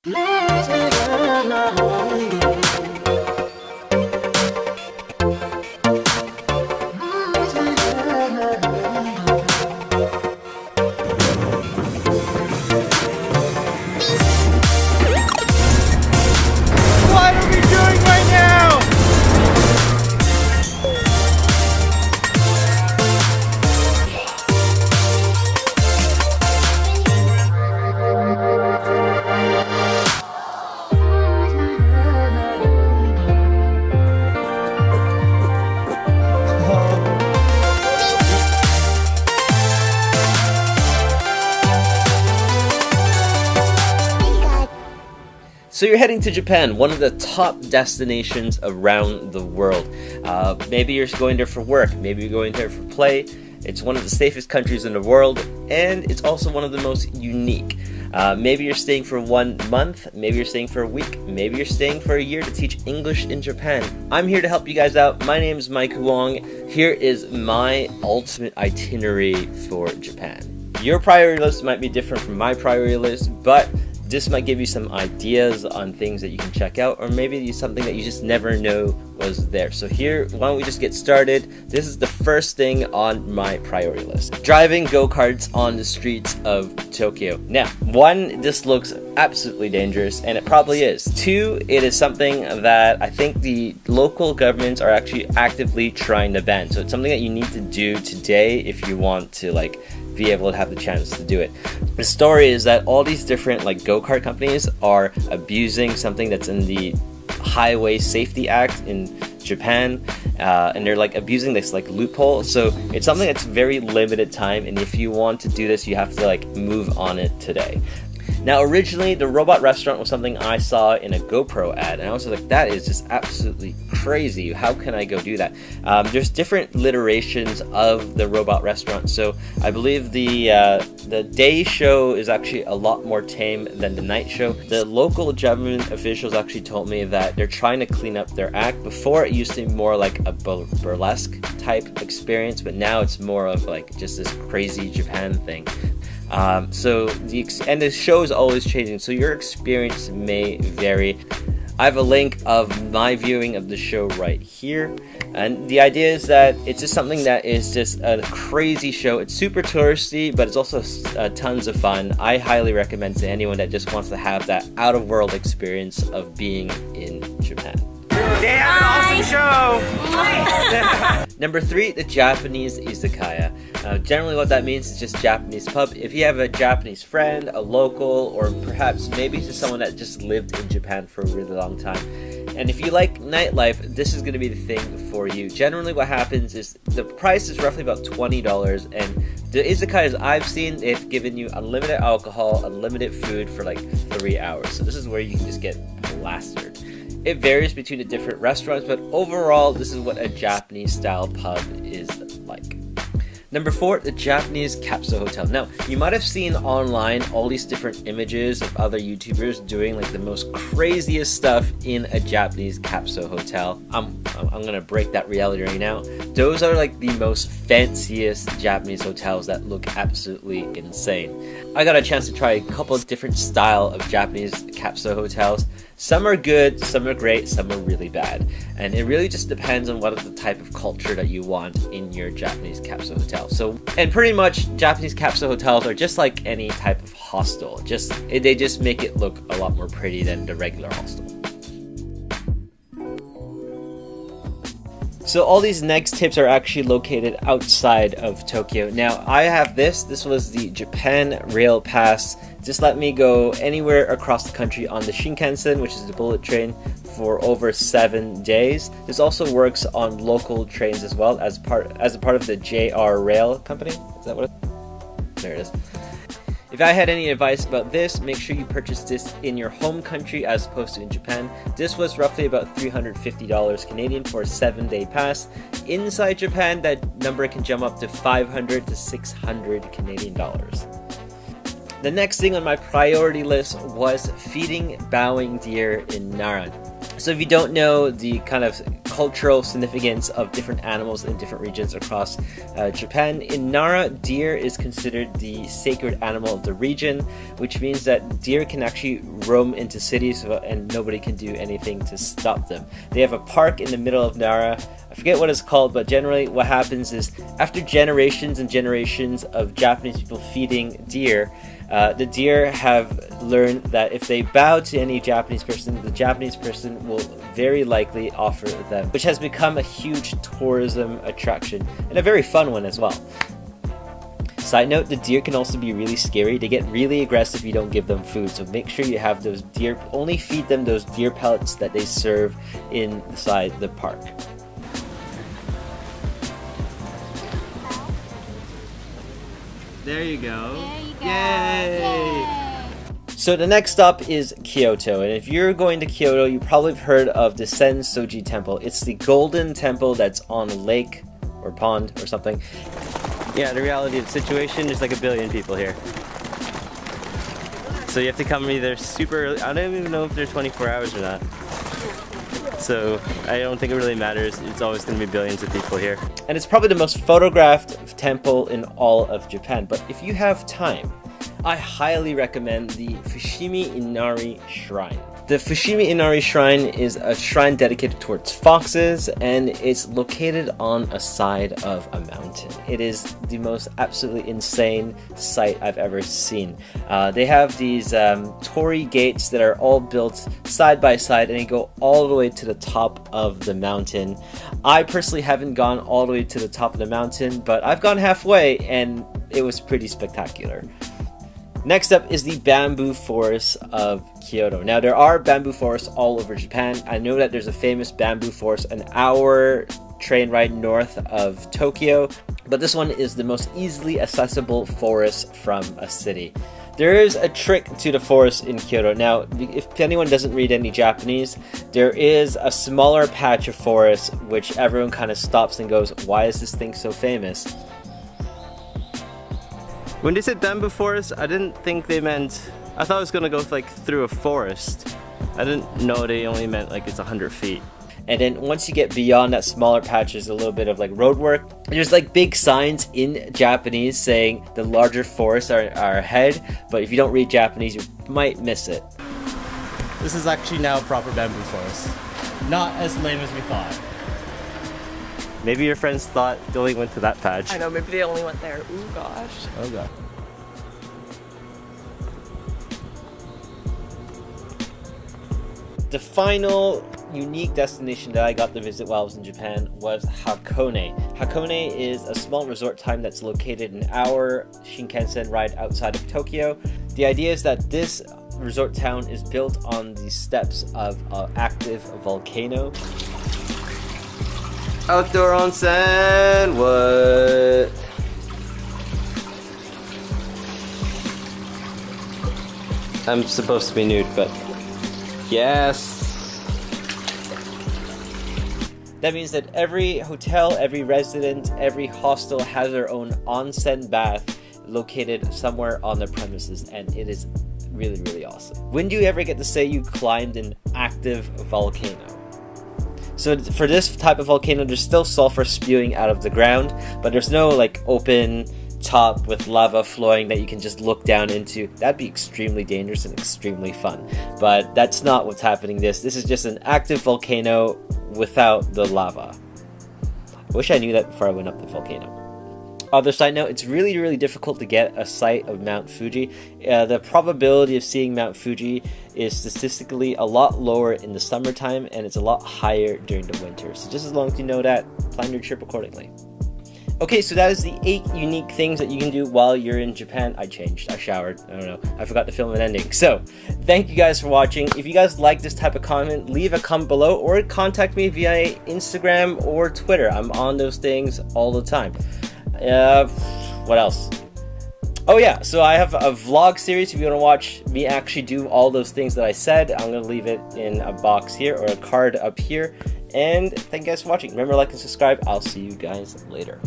What are we doing right now? So you're heading to Japan, one of the top destinations around the world. Maybe you're going there for work, maybe you're going there for play. It's one of the safest countries in the world, and it's also one of the most unique. Maybe you're staying for 1 month, maybe you're staying for a week, maybe you're staying for a year to teach English in Japan. I'm here to help you guys out. My name is Maiku. Here is my ultimate itinerary for Japan. Your priority list might be different from my priority list, but this might give you some ideas on things that you can check out, or maybe something that you just never know was there. So here, why don't we just get started? This is the first thing on my priority list. Driving go-karts on the streets of Tokyo. Now, one, this looks absolutely dangerous, and it probably is. Two, it is something that I think the local governments are actually actively trying to ban. So it's something that you need to do today if you want to be able to have the chance to do it. The story is that all these different go-kart companies are abusing something that's in the Highway Safety Act in Japan, and they're abusing this loophole. So it's something that's very limited time, and if you want to do this, you have to move on it today. Now, originally, the robot restaurant was something I saw in a GoPro ad, and I was like, that is just absolutely crazy. How can I go do that? There's different iterations of the robot restaurant. So I believe the day show is actually a lot more tame than the night show. The local government officials actually told me that they're trying to clean up their act. Before, it used to be more like a burlesque type experience, but now it's more of just this crazy Japan thing. So the show is always changing, so your experience may vary. I have a link of my viewing of the show right here, and the idea is that it's just something that is just a crazy show. It's super touristy, but it's also tons of fun. I highly recommend to anyone that just wants to have that out-of-world experience of being in Japan. They have an awesome show! Number 3, the Japanese izakaya. Generally what that means is just Japanese pub. If you have a Japanese friend, a local, or perhaps maybe just someone that just lived in Japan for a really long time, and if you like nightlife, this is going to be the thing for you. Generally what happens is the price is roughly about $20, and the izakayas I've seen, they've given you unlimited alcohol, unlimited food for 3 hours. So this is where you can just get blasted. It varies between the different restaurants, but overall, this is what a Japanese-style pub is like. Number 4, the Japanese capsule hotel. Now, you might have seen online all these different images of other YouTubers doing the most craziest stuff in a Japanese capsule hotel. I'm gonna break that reality right now. Those are the most fanciest Japanese hotels that look absolutely insane. I got a chance to try a couple of different style of Japanese capsule hotels. Some are good, some are great, some are really bad. And it really just depends on what is the type of culture that you want in your Japanese capsule hotel. And pretty much Japanese capsule hotels are just like any type of hostel. They just make it look a lot more pretty than the regular hostel. So all these next tips are actually located outside of Tokyo. Now, I have this was the Japan Rail Pass. Just let me go anywhere across the country on the Shinkansen, which is the bullet train, for over 7 days. This also works on local trains as well, as a part of the JR Rail company. Is that what it is? There it is. If I had any advice about this, make sure you purchase this in your home country as opposed to in Japan. This was roughly about $350 Canadian for a 7-day pass. Inside Japan, that number can jump up to $500 to $600 Canadian dollars. The next thing on my priority list was feeding bowing deer in Nara. So if you don't know the kind of cultural significance of different animals in different regions across Japan, in Nara, deer is considered the sacred animal of the region, which means that deer can actually roam into cities and nobody can do anything to stop them. They have a park in the middle of Nara. I forget what it's called, but generally what happens is after generations and generations of Japanese people feeding deer, the deer have learned that if they bow to any Japanese person, the Japanese person will very likely offer them, which has become a huge tourism attraction and a very fun one as well. Side note, the deer can also be really scary. They get really aggressive if you don't give them food, so make sure you have those deer, only feed them those deer pellets that they serve inside the park. There you go. There you go. Yay! So the next stop is Kyoto, and if you're going to Kyoto, you probably have heard of the Sensoji Temple. It's the golden temple that's on a lake or pond or something. Yeah, the reality of the situation, there's like 1 billion people here. So you have to come either super early. I don't even know if they're 24 hours or not. So I don't think it really matters. It's always going to be billions of people here. And it's probably the most photographed temple in all of Japan. But if you have time, I highly recommend the Fushimi Inari Shrine. The Fushimi Inari Shrine is a shrine dedicated towards foxes, and it's located on a side of a mountain. It is the most absolutely insane sight I've ever seen. They have these torii gates that are all built side by side, and they go all the way to the top of the mountain. I personally haven't gone all the way to the top of the mountain, but I've gone halfway, and it was pretty spectacular. Next up is the bamboo forest of Kyoto. Now, there are bamboo forests all over Japan. I know that there's a famous bamboo forest an hour train ride north of Tokyo, but this one is the most easily accessible forest from a city. There is a trick to the forest in Kyoto. Now, if anyone doesn't read any Japanese, there is a smaller patch of forest which everyone kind of stops and goes, why is this thing so famous? When they said bamboo forest, I didn't think they meant, I thought it was gonna go like through a forest. I didn't know they only meant like it's 100 feet. And then once you get beyond that smaller patch, there's a little bit of like road work. There's like big signs in Japanese saying the larger forests are ahead, but if you don't read Japanese, you might miss it. This is actually now a proper bamboo forest. Not as lame as we thought. Maybe your friends thought they only went to that patch. I know, maybe they only went there. Ooh, gosh. Oh god. The final unique destination that I got to visit while I was in Japan was Hakone. Hakone is a small resort town that's located an hour Shinkansen ride outside of Tokyo. The idea is that this resort town is built on the steps of an active volcano. Outdoor onsen, what? I'm supposed to be nude, but yes. That means that every hotel, every resident, every hostel has their own onsen bath located somewhere on the premises, and it is really, really awesome. When do you ever get to say you climbed an active volcano? So for this type of volcano, there's still sulfur spewing out of the ground, but there's no like open top with lava flowing that you can just look down into. That'd be extremely dangerous and extremely fun. But that's not what's happening. This is just an active volcano without the lava. I wish I knew that before I went up the volcano. Other side note, it's really, really difficult to get a sight of Mount Fuji. The probability of seeing Mount Fuji is statistically a lot lower in the summertime, and it's a lot higher during the winter. So just as long as you know that, plan your trip accordingly. Okay, so that is the 8 unique things that you can do while you're in Japan. I changed, I showered, I don't know, I forgot to film an ending. So, thank you guys for watching. If you guys like this type of content, leave a comment below or contact me via Instagram or Twitter. I'm on those things all the time. What else? Oh yeah, so I have a vlog series. If you want to watch me actually do all those things that I said, I'm going to leave it in a box here or a card up here. And thank you guys for watching. Remember, like and subscribe. I'll see you guys later.